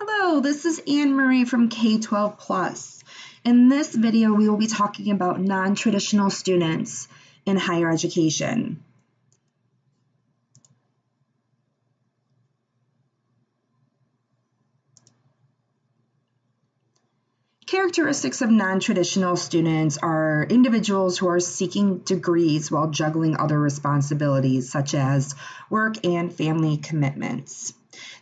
Hello, this is Anne Marie from K-12 Plus. In this video, we will be talking about non-traditional students in higher education. Characteristics of non-traditional students are individuals who are seeking degrees while juggling other responsibilities such as work and family commitments.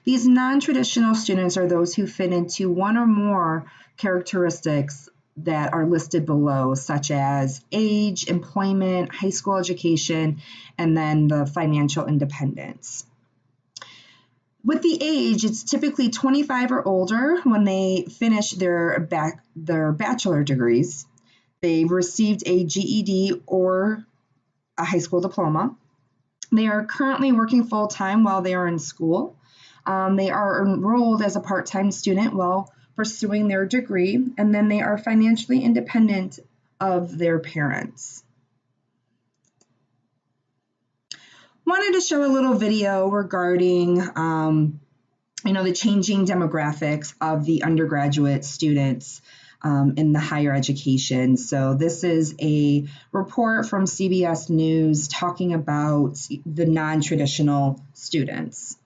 These non-traditional students are those who fit into one or more characteristics that are listed below, such as age, employment, high school education, and then the financial independence. With the age, it's typically 25 or older when they finish their bachelor degrees. They've received a GED or a high school diploma. They are currently working full-time while they are in school. They are enrolled as a part-time student while pursuing their degree, and then they are financially independent of their parents. Wanted to show a little video regarding the changing demographics of the undergraduate students in the higher education. So this is a report from CBS News talking about the non-traditional students.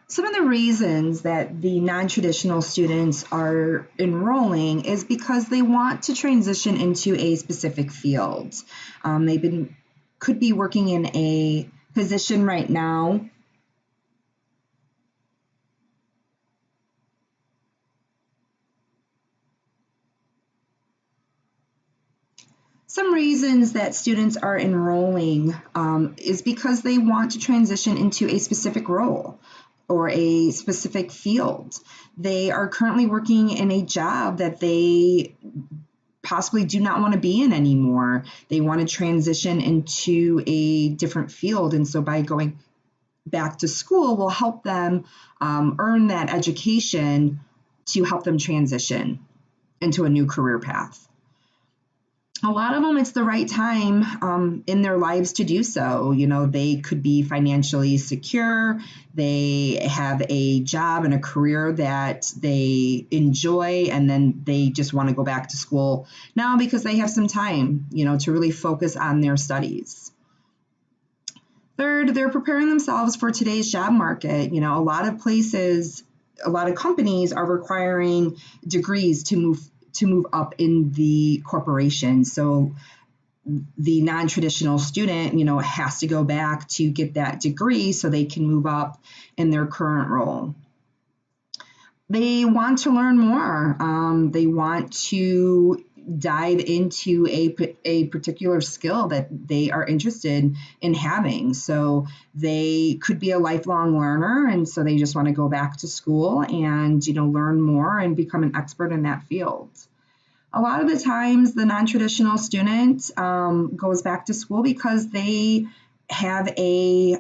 Some of the reasons that the non-traditional students are enrolling is because they want to transition into a specific field. They've been could be working in a position right now. Some reasons that students are enrolling is because they want to transition into a specific role or a specific field. They are currently working in a job that they possibly do not want to be in anymore. They want to transition into a different field. And so by going back to school will help them earn that education to help them transition into a new career path. A lot of them, it's the right time in their lives to do so. You know, they could be financially secure, they have a job and a career that they enjoy, and then they just want to go back to school now because they have some time, you know, to really focus on their studies. Third, they're preparing themselves for today's job market. You know, a lot of companies are requiring degrees to move up in the corporation. So the non-traditional student, you know, has to go back to get that degree so they can move up in their current role. They want to learn more. They want to dive into a particular skill that they are interested in having. So they could be a lifelong learner, and so they just want to go back to school and, you know, learn more and become an expert in that field. A lot of the times, the non-traditional student goes back to school because they have a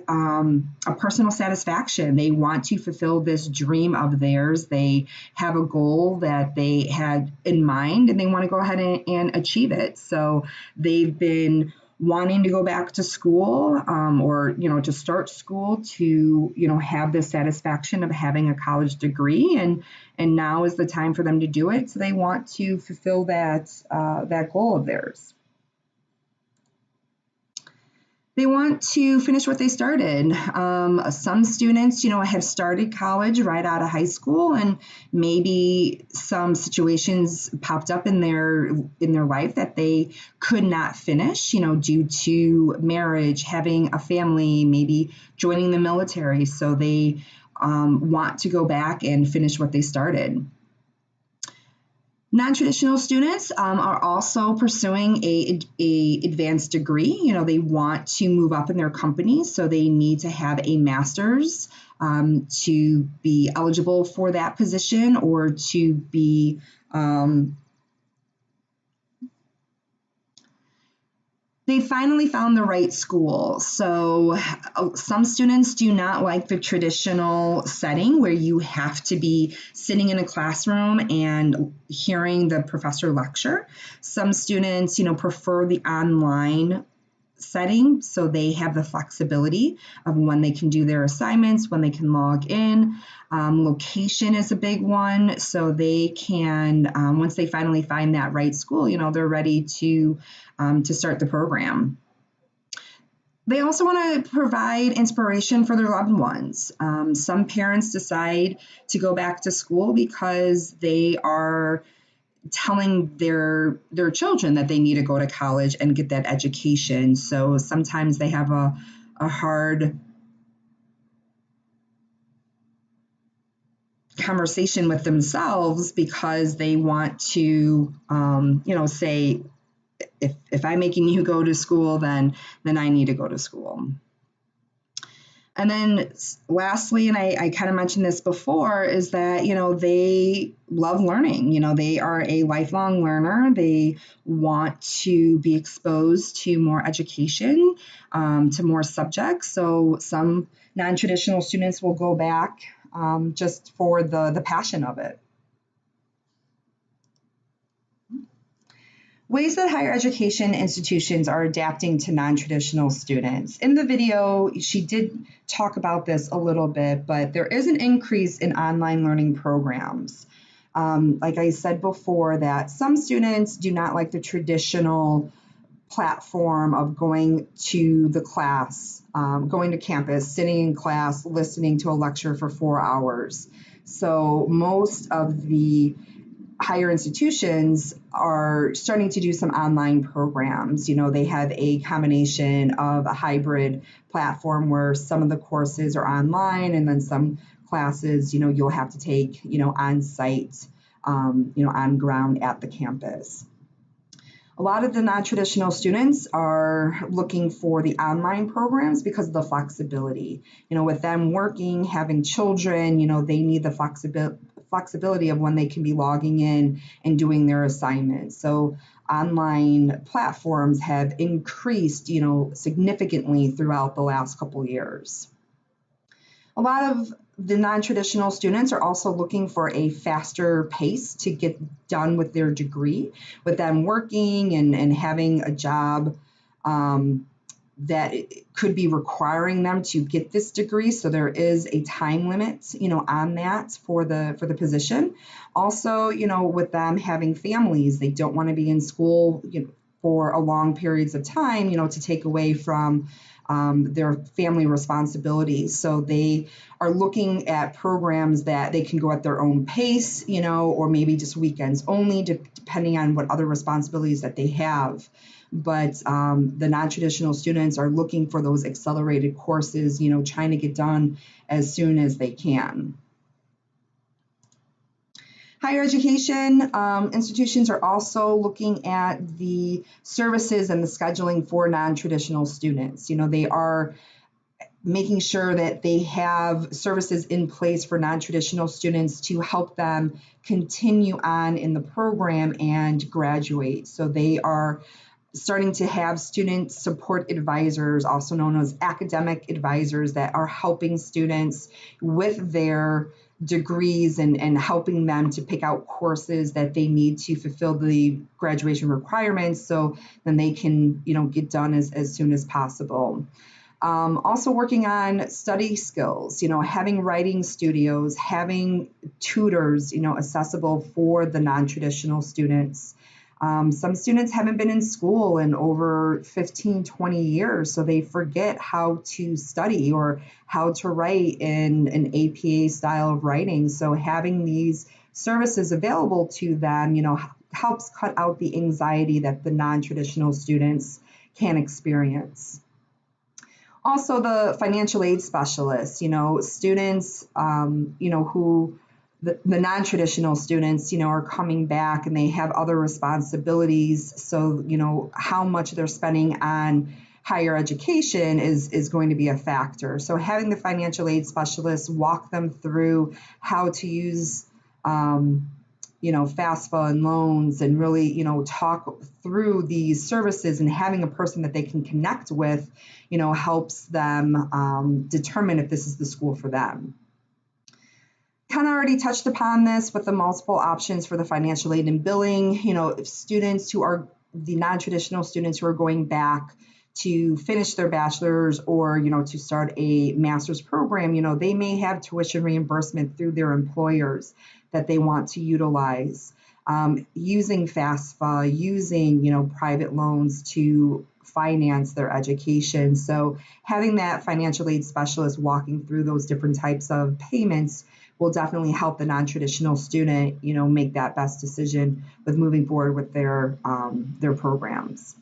personal satisfaction. They want to fulfill this dream of theirs. They have a goal that they had in mind, and they want to go ahead and achieve it. So they've been wanting to go back to school or, you know, to start school to, you know, have the satisfaction of having a college degree, and now is the time for them to do it. So they want to fulfill that goal of theirs. They want to finish what they started. Some students, you know, have started college right out of high school, and maybe some situations popped up in their life that they could not finish, you know, due to marriage, having a family, maybe joining the military. So they want to go back and finish what they started. Non-traditional students are also pursuing a advanced degree. They want to move up in their company, so they need to have a master's to be eligible for that position or to be they finally found the right school. So some students do not like the traditional setting where you have to be sitting in a classroom and hearing the professor lecture. Some students, prefer the online setting, so they have the flexibility of when they can do their assignments, when they can log in. Location is a big one, so they can, once they finally find that right school, they're ready to start the program. They also want to provide inspiration for their loved ones. Some parents decide to go back to school because they are telling their children that they need to go to college and get that education. So sometimes they have a hard conversation with themselves because they want to, say, if I'm making you go to school, then I need to go to school. And then lastly, and I kind of mentioned this before, is that, they love learning. They are a lifelong learner. They want to be exposed to more education, to more subjects. So some non-traditional students will go back just for the passion of it. Ways that higher education institutions are adapting to non-traditional students. In the video, she did talk about this a little bit, but there is an increase in online learning programs. Like I said before, that some students do not like the traditional platform of going to the class, going to campus, sitting in class, listening to a lecture for 4 hours. So most of the higher institutions are starting to do some online programs. They have a combination of a hybrid platform where some of the courses are online and then some classes, you'll have to take, on site, on ground at the campus. A lot of the non-traditional students are looking for the online programs because of the flexibility. With them working, having children, they need the flexibility of when they can be logging in and doing their assignments. So online platforms have increased, significantly throughout the last couple years. A lot of the non-traditional students are also looking for a faster pace to get done with their degree, with them working and having a job that could be requiring them to get this degree. So there is a time limit, on that for the position. Also, with them having families, they don't want to be in school, for a long periods of time, to take away from their family responsibilities. So they are looking at programs that they can go at their own pace, or maybe just weekends only, depending on what other responsibilities that they have. But the non-traditional students are looking for those accelerated courses, trying to get done as soon as they can. Higher education institutions are also looking at the services and the scheduling for non-traditional students. They are making sure that they have services in place for non-traditional students to help them continue on in the program and graduate. So they are starting to have student support advisors, also known as academic advisors, that are helping students with their degrees and helping them to pick out courses that they need to fulfill the graduation requirements, so then they can, get done as soon as possible. Also working on study skills, having writing studios, having tutors, accessible for the non-traditional students. Some students haven't been in school in over 15, 20 years, so they forget how to study or how to write in an APA style of writing. So having these services available to them, helps cut out the anxiety that the non-traditional students can experience. Also, the financial aid specialists, students, who the non-traditional students, are coming back and they have other responsibilities. So, how much they're spending on higher education is going to be a factor. So having the financial aid specialist walk them through how to use, FAFSA and loans, and really, talk through these services, and having a person that they can connect with, helps them determine if this is the school for them. Kind of already touched upon this with the multiple options for the financial aid and billing. If students who are the non-traditional students who are going back to finish their bachelor's, or to start a master's program, they may have tuition reimbursement through their employers that they want to utilize, using FAFSA, using private loans to finance their education. So having that financial aid specialist walking through those different types of payments will definitely help the non-traditional student, make that best decision with moving forward with their programs.